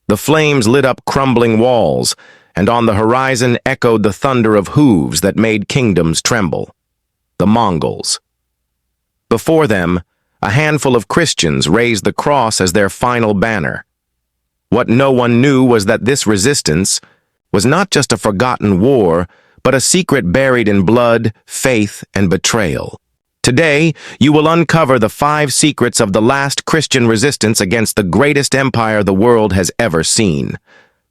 The flames lit up crumbling walls, and on the horizon echoed the thunder of hooves that made kingdoms tremble. The Mongols. Before them, a handful of Christians raised the cross as their final banner. What no one knew was that this resistance was not just a forgotten war, but a secret buried in blood, faith, and betrayal. Today, you will uncover the 5 secrets of the last Christian resistance against the greatest empire the world has ever seen.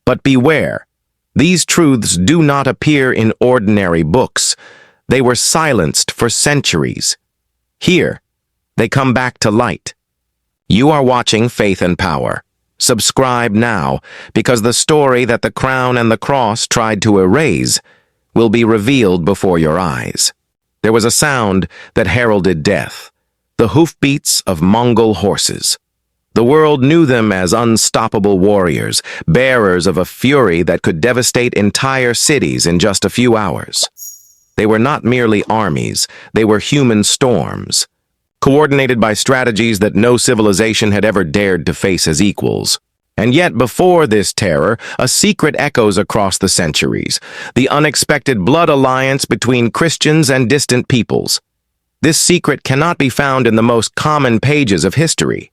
But beware, these truths do not appear in ordinary books. They were silenced for centuries. Here, they come back to light. You are watching Faith and Power. Subscribe now, because the story that the crown and the cross tried to erase will be revealed before your eyes. There was a sound that heralded death, the hoofbeats of Mongol horses. The world knew them as unstoppable warriors, bearers of a fury that could devastate entire cities in just a few hours. They were not merely armies, they were human storms, coordinated by strategies that no civilization had ever dared to face as equals. And yet before this terror, a secret echoes across the centuries, the unexpected blood alliance between Christians and distant peoples. This secret cannot be found in the most common pages of history.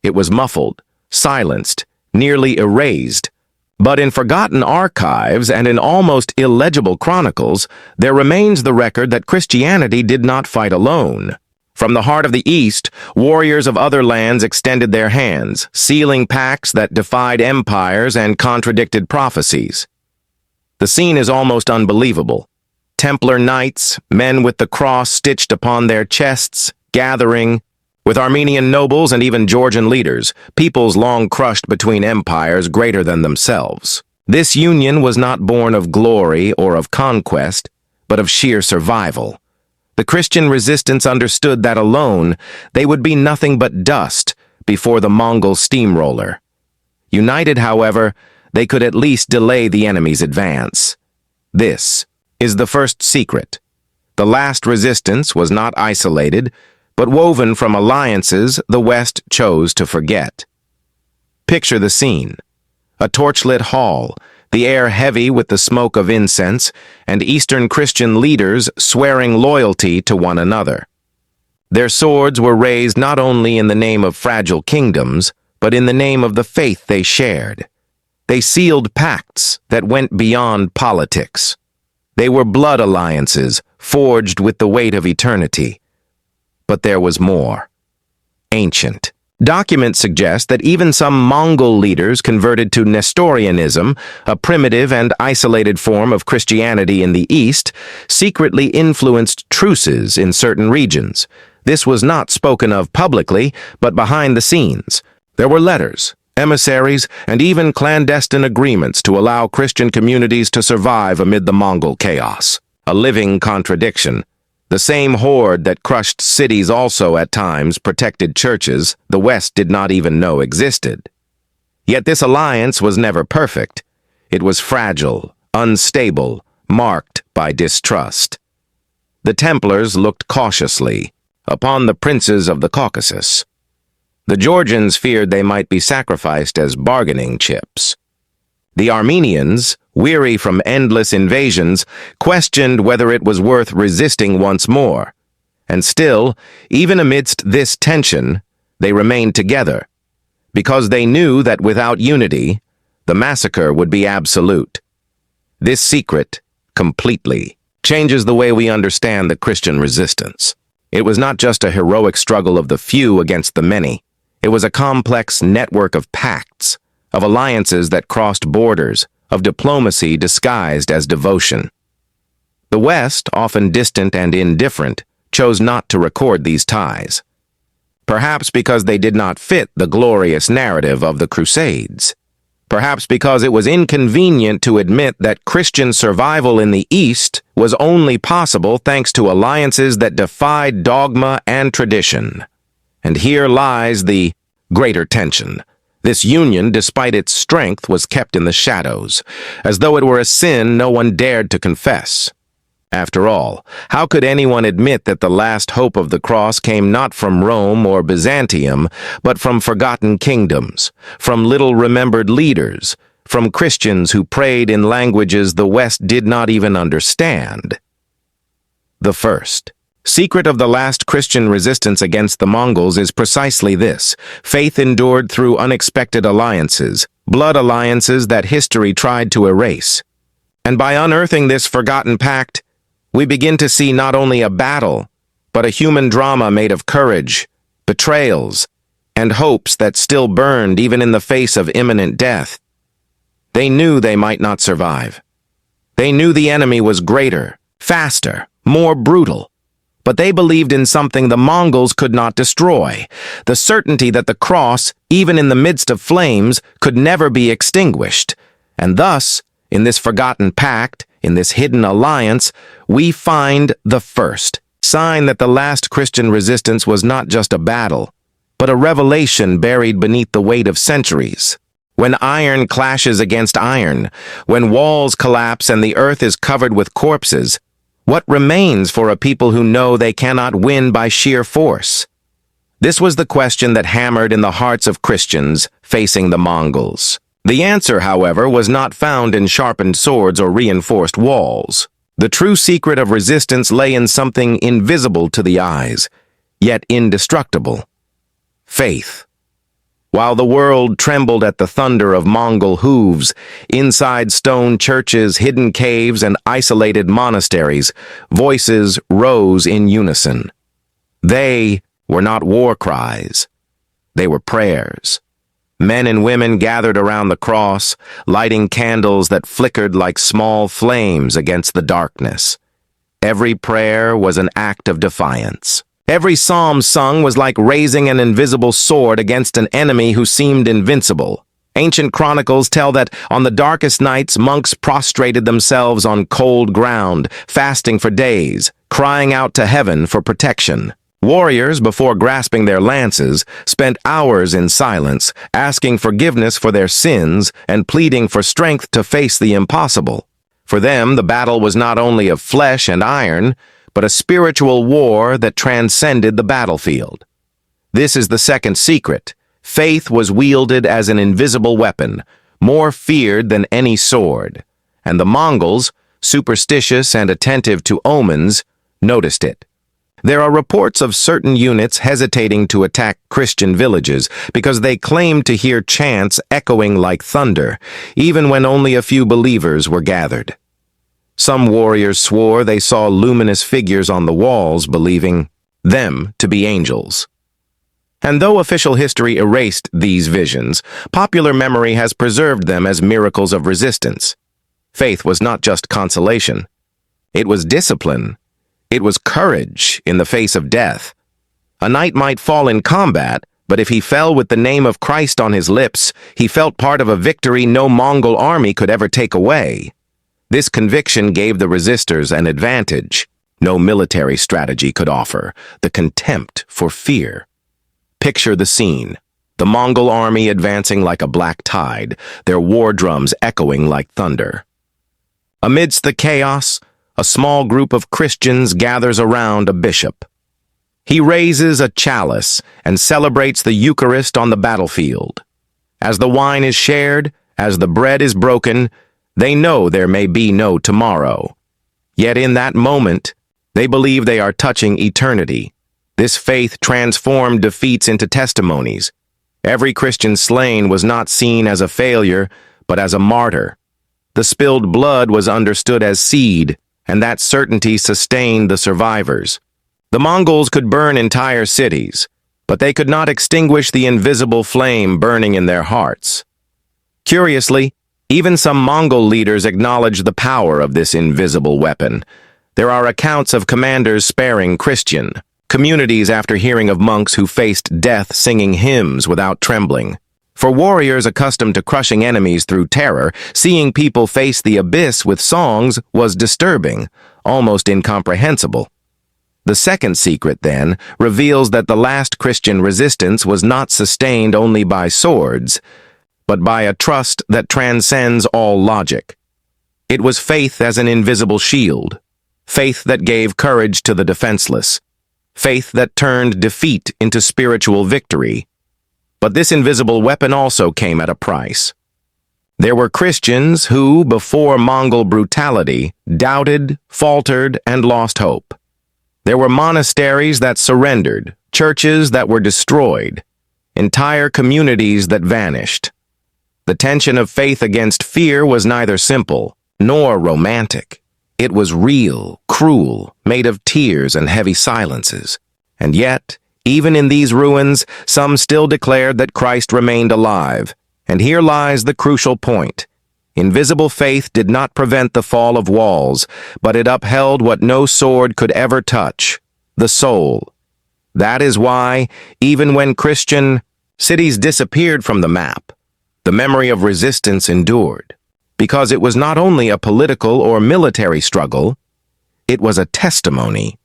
It was muffled, silenced, nearly erased. But in forgotten archives and in almost illegible chronicles, there remains the record that Christianity did not fight alone. From the heart of the East, warriors of other lands extended their hands, sealing pacts that defied empires and contradicted prophecies. The scene is almost unbelievable. Templar knights, men with the cross stitched upon their chests, gathering, with Armenian nobles and even Georgian leaders, peoples long crushed between empires greater than themselves. This union was not born of glory or of conquest, but of sheer survival. The Christian resistance understood that alone, they would be nothing but dust before the Mongol steamroller. United, however, they could at least delay the enemy's advance. This is the first secret. The last resistance was not isolated, but woven from alliances the West chose to forget. Picture the scene. A torchlit hall, the air heavy with the smoke of incense, and Eastern Christian leaders swearing loyalty to one another. Their swords were raised not only in the name of fragile kingdoms, but in the name of the faith they shared. They sealed pacts that went beyond politics. They were blood alliances, forged with the weight of eternity. But there was more. Ancient. Documents suggest that even some Mongol leaders converted to Nestorianism, a primitive and isolated form of Christianity in the East, secretly influenced truces in certain regions. This was not spoken of publicly, but behind the scenes. There were letters, emissaries, and even clandestine agreements to allow Christian communities to survive amid the Mongol chaos. A living contradiction. The same horde that crushed cities also at times protected churches the West did not even know existed. Yet this alliance was never perfect. It was fragile, unstable, marked by distrust. The Templars looked cautiously upon the princes of the Caucasus. The Georgians feared they might be sacrificed as bargaining chips. The Armenians, weary from endless invasions, questioned whether it was worth resisting once more. And still, even amidst this tension, they remained together, because they knew that without unity, the massacre would be absolute. This secret, completely, changes the way we understand the Christian resistance. It was not just a heroic struggle of the few against the many. It was a complex network of pacts, of alliances that crossed borders, of diplomacy disguised as devotion. The West, often distant and indifferent, chose not to record these ties. Perhaps because they did not fit the glorious narrative of the Crusades. Perhaps because it was inconvenient to admit that Christian survival in the East was only possible thanks to alliances that defied dogma and tradition. And here lies the greater tension. This union, despite its strength, was kept in the shadows, as though it were a sin no one dared to confess. After all, how could anyone admit that the last hope of the cross came not from Rome or Byzantium, but from forgotten kingdoms, from little-remembered leaders, from Christians who prayed in languages the West did not even understand? The first secret of the last Christian resistance against the Mongols is precisely this: faith endured through unexpected alliances, blood alliances that history tried to erase. And by unearthing this forgotten pact, we begin to see not only a battle, but a human drama made of courage, betrayals, and hopes that still burned even in the face of imminent death. They knew they might not survive. They knew the enemy was greater, faster, more brutal. But they believed in something the Mongols could not destroy: the certainty that the cross, even in the midst of flames, could never be extinguished. And thus, in this forgotten pact, in this hidden alliance, we find the first sign that the last Christian resistance was not just a battle, but a revelation buried beneath the weight of centuries. When iron clashes against iron, when walls collapse and the earth is covered with corpses, what remains for a people who know they cannot win by sheer force? This was the question that hammered in the hearts of Christians facing the Mongols. The answer, however, was not found in sharpened swords or reinforced walls. The true secret of resistance lay in something invisible to the eyes, yet indestructible: faith. While the world trembled at the thunder of Mongol hooves, inside stone churches, hidden caves, and isolated monasteries, voices rose in unison. They were not war cries. They were prayers. Men and women gathered around the cross, lighting candles that flickered like small flames against the darkness. Every prayer was an act of defiance. Every psalm sung was like raising an invisible sword against an enemy who seemed invincible. Ancient chronicles tell that on the darkest nights, monks prostrated themselves on cold ground, fasting for days, crying out to heaven for protection. Warriors, before grasping their lances, spent hours in silence, asking forgiveness for their sins and pleading for strength to face the impossible. For them, the battle was not only of flesh and iron, but a spiritual war that transcended the battlefield. This is the second secret. Faith was wielded as an invisible weapon, more feared than any sword. And the Mongols, superstitious and attentive to omens, noticed it. There are reports of certain units hesitating to attack Christian villages because they claimed to hear chants echoing like thunder, even when only a few believers were gathered. Some warriors swore they saw luminous figures on the walls, believing them to be angels. And though official history erased these visions, popular memory has preserved them as miracles of resistance. Faith was not just consolation. It was discipline. It was courage in the face of death. A knight might fall in combat, but if he fell with the name of Christ on his lips, he felt part of a victory no Mongol army could ever take away. This conviction gave the resistors an advantage no military strategy could offer: the contempt for fear. Picture the scene: the Mongol army advancing like a black tide, their war drums echoing like thunder. Amidst the chaos, a small group of Christians gathers around a bishop. He raises a chalice and celebrates the Eucharist on the battlefield. As the wine is shared, as the bread is broken, they know there may be no tomorrow. Yet in that moment, they believe they are touching eternity. This faith transformed defeats into testimonies. Every Christian slain was not seen as a failure, but as a martyr. The spilled blood was understood as seed, and that certainty sustained the survivors. The Mongols could burn entire cities, but they could not extinguish the invisible flame burning in their hearts. Curiously, even some Mongol leaders acknowledged the power of this invisible weapon. There are accounts of commanders sparing Christian communities after hearing of monks who faced death singing hymns without trembling. For warriors accustomed to crushing enemies through terror, seeing people face the abyss with songs was disturbing, almost incomprehensible. The second secret, then, reveals that the last Christian resistance was not sustained only by swords, but by a trust that transcends all logic. It was faith as an invisible shield. faith that gave courage to the defenseless, faith that turned defeat into spiritual victory. But this invisible weapon also came at a price. There were Christians who, before Mongol brutality, doubted, faltered, and lost hope. There were monasteries that surrendered, churches that were destroyed, entire communities that vanished. The tension of faith against fear was neither simple nor romantic. It was real, cruel, made of tears and heavy silences. And yet, even in these ruins, some still declared that Christ remained alive. And here lies the crucial point. Invisible faith did not prevent the fall of walls, but it upheld what no sword could ever touch: the soul. That is why, even when Christian cities disappeared from the map, the memory of resistance endured. Because it was not only a political or military struggle, it was a testimony.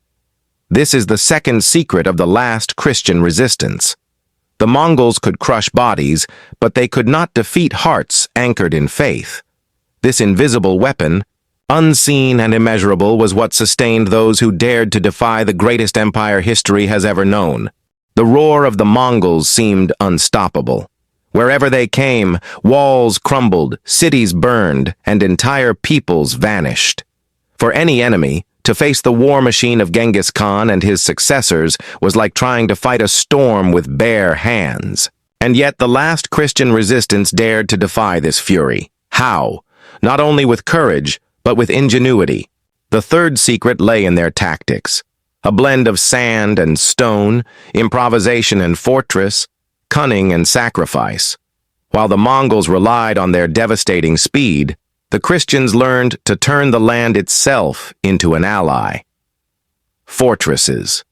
This is the second secret of the last Christian resistance. The Mongols could crush bodies, but they could not defeat hearts anchored in faith. This invisible weapon, unseen and immeasurable, was what sustained those who dared to defy the greatest empire history has ever known. The roar of the Mongols seemed unstoppable. Wherever they came, walls crumbled, cities burned, and entire peoples vanished. For any enemy, to face the war machine of Genghis Khan and his successors was like trying to fight a storm with bare hands. And yet the last Christian resistance dared to defy this fury. How? Not only with courage, but with ingenuity. The third secret lay in their tactics. A blend of sand and stone, improvisation and fortress, cunning and sacrifice. While the Mongols relied on their devastating speed, the Christians learned to turn the land itself into an ally. Fortresses.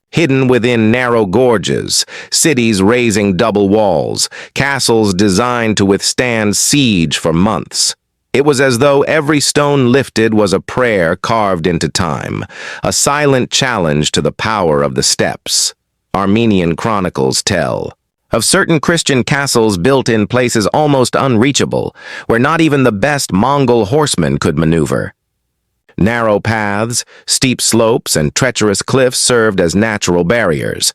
Hidden within narrow gorges, cities raising double walls, castles designed to withstand siege for months. It was as though every stone lifted was a prayer carved into time, a silent challenge to the power of the steppes. Armenian chronicles tell of certain Christian castles built in places almost unreachable, where not even the best Mongol horsemen could maneuver. Narrow paths, steep slopes, and treacherous cliffs served as natural barriers.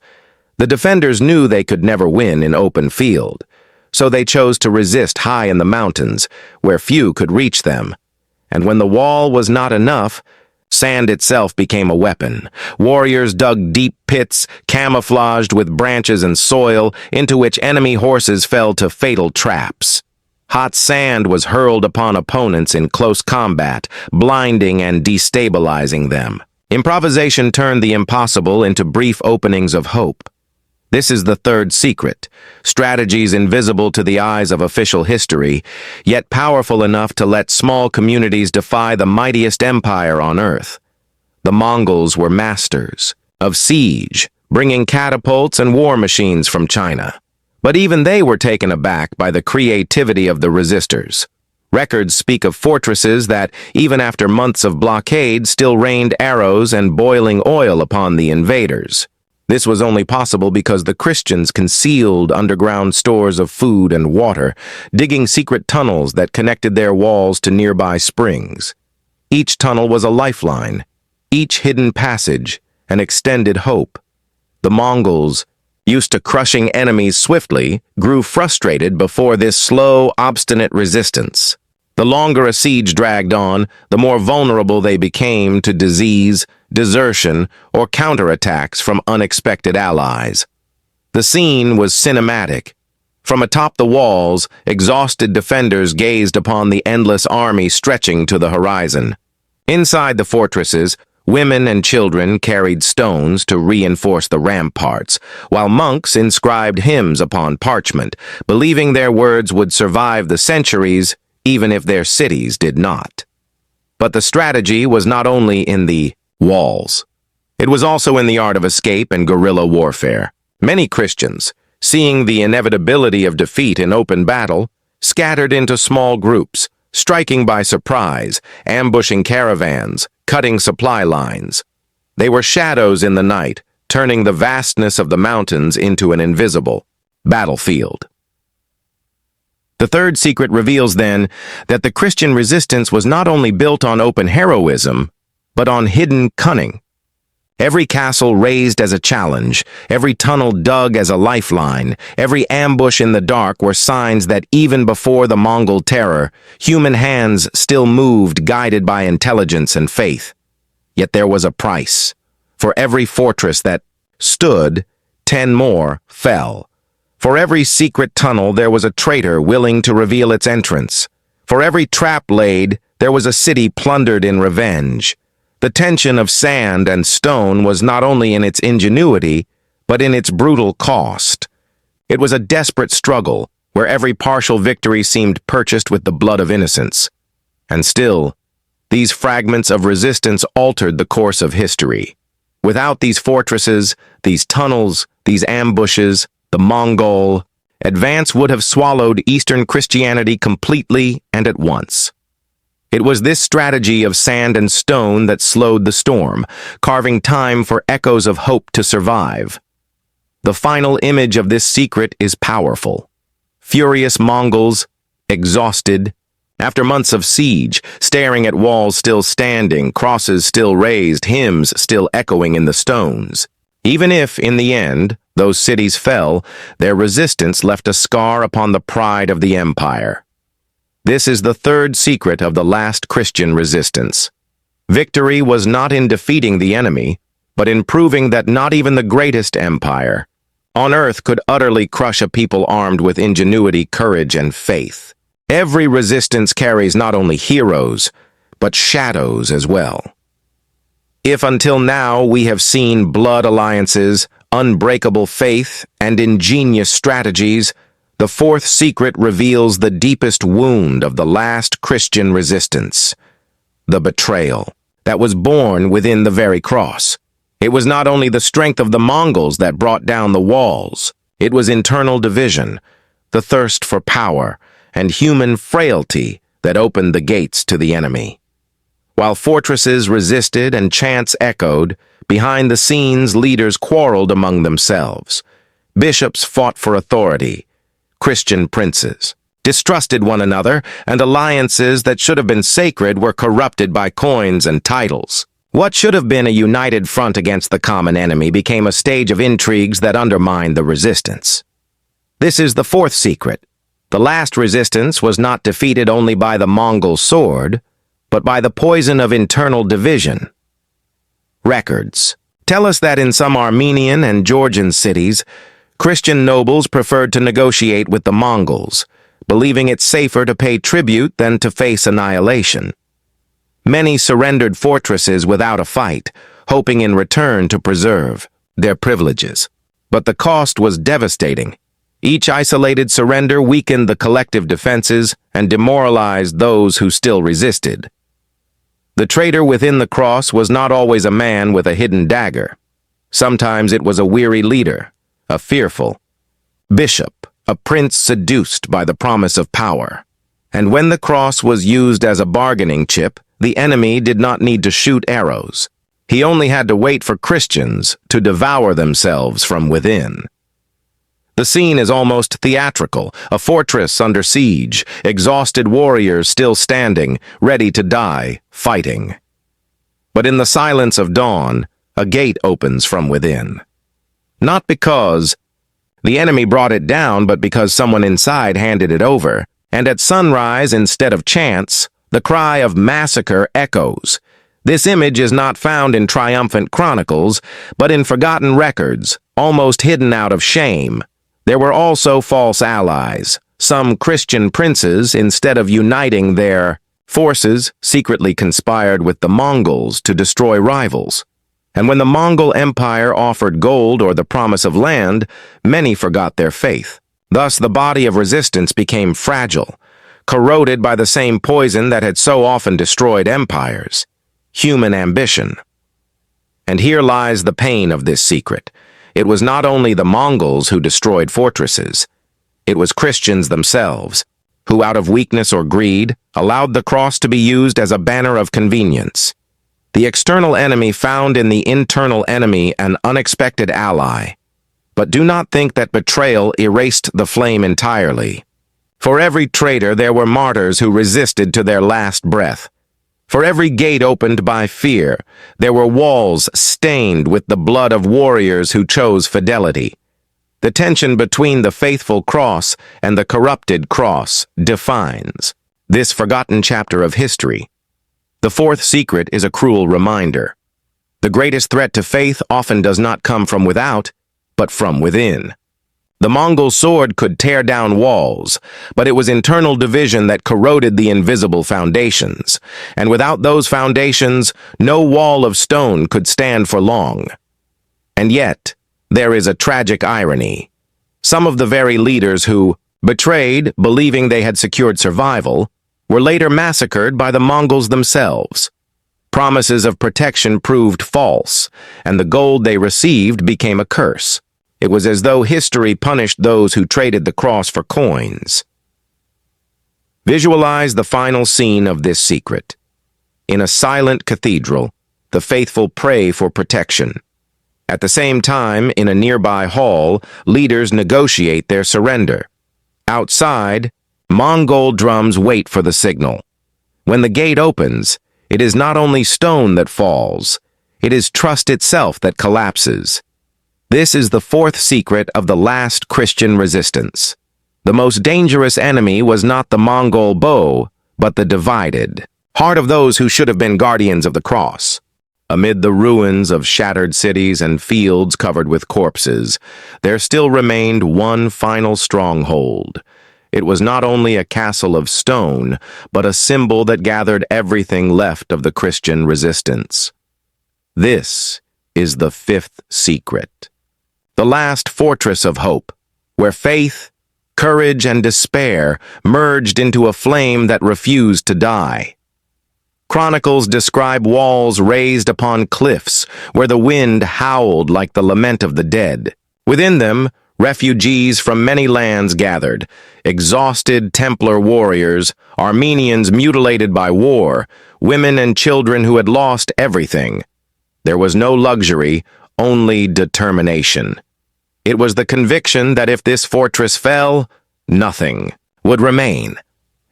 The defenders knew they could never win in open field, so they chose to resist high in the mountains, where few could reach them. And when the wall was not enough, sand itself became a weapon. Warriors dug deep pits, camouflaged with branches and soil, into which enemy horses fell to fatal traps. Hot sand was hurled upon opponents in close combat, blinding and destabilizing them. Improvisation turned the impossible into brief openings of hope. This is the third secret, strategies invisible to the eyes of official history, yet powerful enough to let small communities defy the mightiest empire on earth. The Mongols were masters of siege, bringing catapults and war machines from China. But even they were taken aback by the creativity of the resistors. Records speak of fortresses that, even after months of blockade, still rained arrows and boiling oil upon the invaders. This was only possible because the Christians concealed underground stores of food and water, digging secret tunnels that connected their walls to nearby springs. Each tunnel was a lifeline, each hidden passage an extended hope. The Mongols, used to crushing enemies swiftly, grew frustrated before this slow, obstinate resistance. The longer a siege dragged on, the more vulnerable they became to disease, desertion, or counterattacks from unexpected allies. The scene was cinematic. From atop the walls, exhausted defenders gazed upon the endless army stretching to the horizon. Inside the fortresses, women and children carried stones to reinforce the ramparts, while monks inscribed hymns upon parchment, believing their words would survive the centuries, even if their cities did not. But the strategy was not only in the walls. It was also in the art of escape and guerrilla warfare. Many Christians, seeing the inevitability of defeat in open battle, scattered into small groups, striking by surprise, ambushing caravans, cutting supply lines. They were shadows in the night, turning the vastness of the mountains into an invisible battlefield. The third secret reveals then that the Christian resistance was not only built on open heroism, but on hidden cunning. Every castle raised as a challenge, every tunnel dug as a lifeline, every ambush in the dark were signs that even before the Mongol terror, human hands still moved guided by intelligence and faith. Yet there was a price. For every fortress that stood, 10 more fell. For every secret tunnel there was a traitor willing to reveal its entrance. For every trap laid, there was a city plundered in revenge. The tension of sand and stone was not only in its ingenuity, but in its brutal cost. It was a desperate struggle, where every partial victory seemed purchased with the blood of innocence. And still, these fragments of resistance altered the course of history. Without these fortresses, these tunnels, these ambushes, the Mongol advance would have swallowed Eastern Christianity completely and at once. It was this strategy of sand and stone that slowed the storm, carving time for echoes of hope to survive. The final image of this secret is powerful. Furious Mongols, exhausted, after months of siege, staring at walls still standing, crosses still raised, hymns still echoing in the stones. Even if, in the end, those cities fell, their resistance left a scar upon the pride of the empire. This is the third secret of the last Christian resistance. Victory was not in defeating the enemy, but in proving that not even the greatest empire on earth could utterly crush a people armed with ingenuity, courage, and faith. Every resistance carries not only heroes, but shadows as well. If until now we have seen blood alliances, unbreakable faith, and ingenious strategies, the fourth secret reveals the deepest wound of the last Christian resistance, the betrayal that was born within the very cross. It was not only the strength of the Mongols that brought down the walls, it was internal division, the thirst for power, and human frailty that opened the gates to the enemy. While fortresses resisted and chants echoed, behind the scenes leaders quarreled among themselves. Bishops fought for authority. Christian princes distrusted one another, and alliances that should have been sacred were corrupted by coins and titles. What should have been a united front against the common enemy became a stage of intrigues that undermined the resistance. This is the fourth secret. The last resistance was not defeated only by the Mongol sword, but by the poison of internal division. Records tell us that in some Armenian and Georgian cities, Christian nobles preferred to negotiate with the Mongols, believing it safer to pay tribute than to face annihilation. Many surrendered fortresses without a fight, hoping in return to preserve their privileges. But the cost was devastating. Each isolated surrender weakened the collective defenses and demoralized those who still resisted. The traitor within the cross was not always a man with a hidden dagger. Sometimes it was a weary leader, a fearful bishop, a prince seduced by the promise of power. And when the cross was used as a bargaining chip, the enemy did not need to shoot arrows. He only had to wait for Christians to devour themselves from within. The scene is almost theatrical, a fortress under siege, exhausted warriors still standing, ready to die, fighting. But in the silence of dawn, a gate opens from within. Not because the enemy brought it down, but because someone inside handed it over. And at sunrise, instead of chants, the cry of massacre echoes. This image is not found in triumphant chronicles, but in forgotten records, almost hidden out of shame. There were also false allies. Some Christian princes, instead of uniting their forces, secretly conspired with the Mongols to destroy rivals. And when the Mongol Empire offered gold or the promise of land, many forgot their faith. Thus, the body of resistance became fragile, corroded by the same poison that had so often destroyed empires: human ambition. And here lies the pain of this secret. It was not only the Mongols who destroyed fortresses. It was Christians themselves, who out of weakness or greed, allowed the cross to be used as a banner of convenience. The external enemy found in the internal enemy an unexpected ally. But do not think that betrayal erased the flame entirely. For every traitor there were martyrs who resisted to their last breath. For every gate opened by fear, there were walls stained with the blood of warriors who chose fidelity. The tension between the faithful cross and the corrupted cross defines this forgotten chapter of history. The fourth secret is a cruel reminder. The greatest threat to faith often does not come from without, but from within. The Mongol sword could tear down walls, but it was internal division that corroded the invisible foundations, and without those foundations, no wall of stone could stand for long. And yet, there is a tragic irony. Some of the very leaders who, betrayed, believing they had secured survival, were later massacred by the Mongols themselves. Promises of protection proved false, and the gold they received became a curse. It was as though history punished those who traded the cross for coins. Visualize the final scene of this secret. In a silent cathedral, the faithful pray for protection. At the same time, in a nearby hall, leaders negotiate their surrender. Outside, Mongol drums wait for the signal. When the gate opens, it is not only stone that falls, it is trust itself that collapses. This is the fourth secret of the last Christian resistance. The most dangerous enemy was not the Mongol bow, but the divided heart of those who should have been guardians of the cross. Amid the ruins of shattered cities and fields covered with corpses, there still remained one final stronghold. It was not only a castle of stone, but a symbol that gathered everything left of the Christian resistance. This is the fifth secret. The last fortress of hope, where faith, courage, and despair merged into a flame that refused to die. Chronicles describe walls raised upon cliffs where the wind howled like the lament of the dead. Within them, refugees from many lands gathered, exhausted Templar warriors, Armenians mutilated by war, women and children who had lost everything. There was no luxury, only determination. It was the conviction that if this fortress fell, nothing would remain.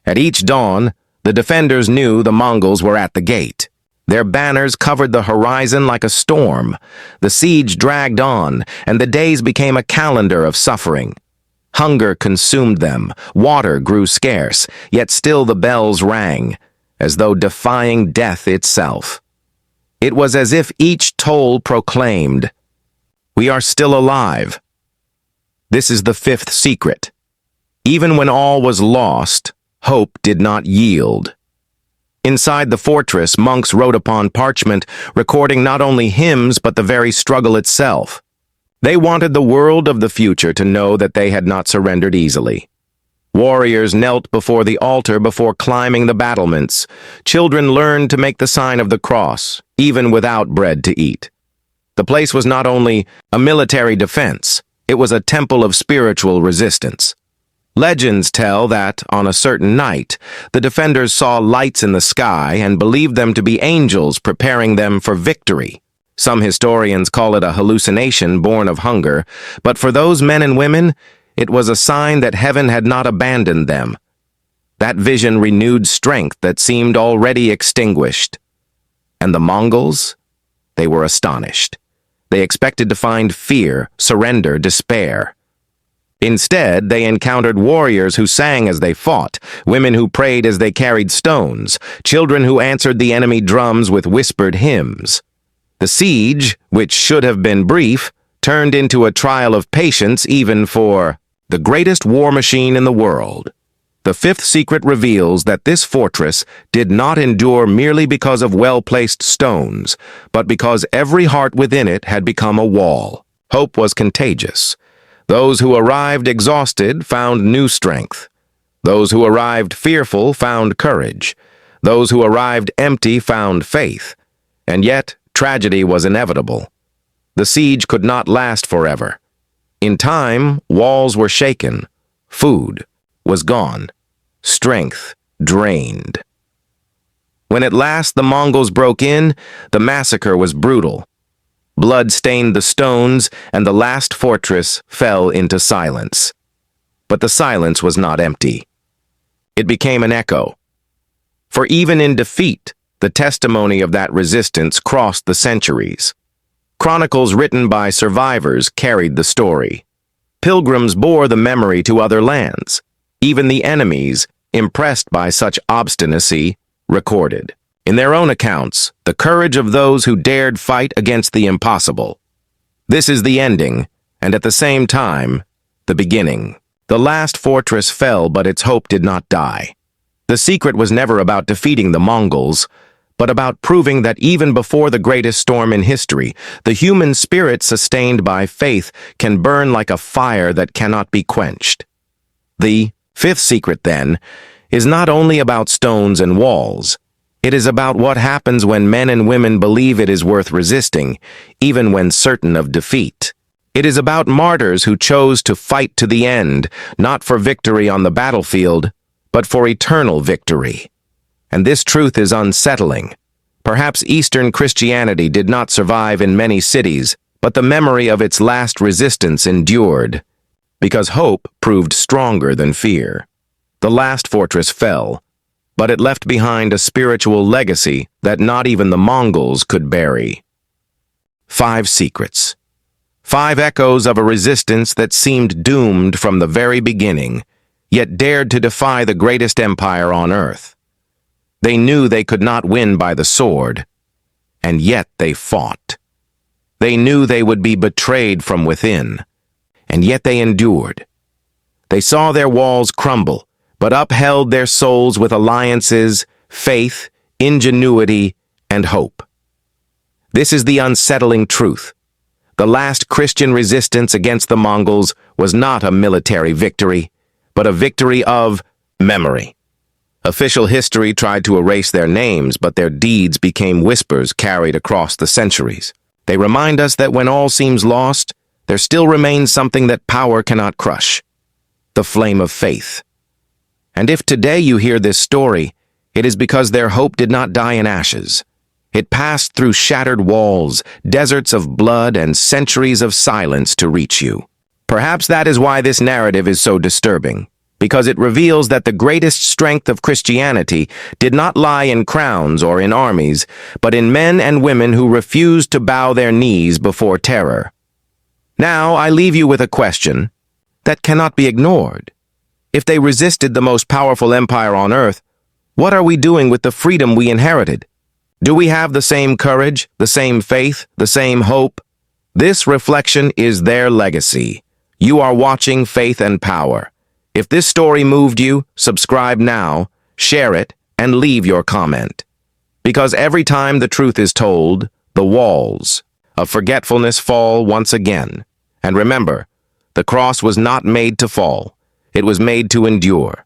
At each dawn, the defenders knew the Mongols were at the gate. Their banners covered the horizon like a storm. The siege dragged on, and the days became a calendar of suffering. Hunger consumed them, water grew scarce, yet still the bells rang, as though defying death itself. It was as if each toll proclaimed, "We are still alive." This is the fifth secret. Even when all was lost, hope did not yield. Inside the fortress, monks wrote upon parchment, recording not only hymns but the very struggle itself. They wanted the world of the future to know that they had not surrendered easily. Warriors knelt before the altar before climbing the battlements. Children learned to make the sign of the cross, even without bread to eat. The place was not only a military defense, it was a temple of spiritual resistance. Legends tell that, on a certain night, the defenders saw lights in the sky and believed them to be angels preparing them for victory. Some historians call it a hallucination born of hunger, but for those men and women, it was a sign that heaven had not abandoned them. That vision renewed strength that seemed already extinguished. And the Mongols? They were astonished. They expected to find fear, surrender, despair. Instead, they encountered warriors who sang as they fought, women who prayed as they carried stones, children who answered the enemy drums with whispered hymns. The siege, which should have been brief, turned into a trial of patience even for the greatest war machine in the world. The fifth secret reveals that this fortress did not endure merely because of well-placed stones, but because every heart within it had become a wall. Hope was contagious. Those who arrived exhausted found new strength. Those who arrived fearful found courage. Those who arrived empty found faith. And yet, tragedy was inevitable. The siege could not last forever. In time, walls were shaken. Food was gone. Strength drained. When at last the Mongols broke in, the massacre was brutal. Blood stained the stones, and the last fortress fell into silence. But the silence was not empty. It became an echo. For even in defeat, the testimony of that resistance crossed the centuries. Chronicles written by survivors carried the story. Pilgrims bore the memory to other lands. Even the enemies, impressed by such obstinacy, recorded, in their own accounts, the courage of those who dared fight against the impossible. This is the ending, and at the same time, the beginning. The last fortress fell, but its hope did not die. The secret was never about defeating the Mongols, but about proving that even before the greatest storm in history, the human spirit sustained by faith can burn like a fire that cannot be quenched. The fifth secret, then, is not only about stones and walls. It is about what happens when men and women believe it is worth resisting, even when certain of defeat. It is about martyrs who chose to fight to the end, not for victory on the battlefield, but for eternal victory. And this truth is unsettling. Perhaps Eastern Christianity did not survive in many cities, but the memory of its last resistance endured, because hope proved stronger than fear. The last fortress fell, but it left behind a spiritual legacy that not even the Mongols could bury. 5 secrets. 5 echoes of a resistance that seemed doomed from the very beginning, yet dared to defy the greatest empire on earth. They knew they could not win by the sword, and yet they fought. They knew they would be betrayed from within, and yet they endured. They saw their walls crumble, but upheld their souls with alliances, faith, ingenuity, and hope. This is the unsettling truth. The last Christian resistance against the Mongols was not a military victory, but a victory of memory. Official history tried to erase their names, but their deeds became whispers carried across the centuries. They remind us that when all seems lost, there still remains something that power cannot crush: the flame of faith. And if today you hear this story, it is because their hope did not die in ashes. It passed through shattered walls, deserts of blood, and centuries of silence to reach you. Perhaps that is why this narrative is so disturbing, because it reveals that the greatest strength of Christianity did not lie in crowns or in armies, but in men and women who refused to bow their knees before terror. Now I leave you with a question that cannot be ignored. If they resisted the most powerful empire on earth, what are we doing with the freedom we inherited? Do we have the same courage, the same faith, the same hope? This reflection is their legacy. You are watching Faith and Power. If this story moved you, subscribe now, share it, and leave your comment. Because every time the truth is told, the walls of forgetfulness fall once again. And remember, the cross was not made to fall. It was made to endure.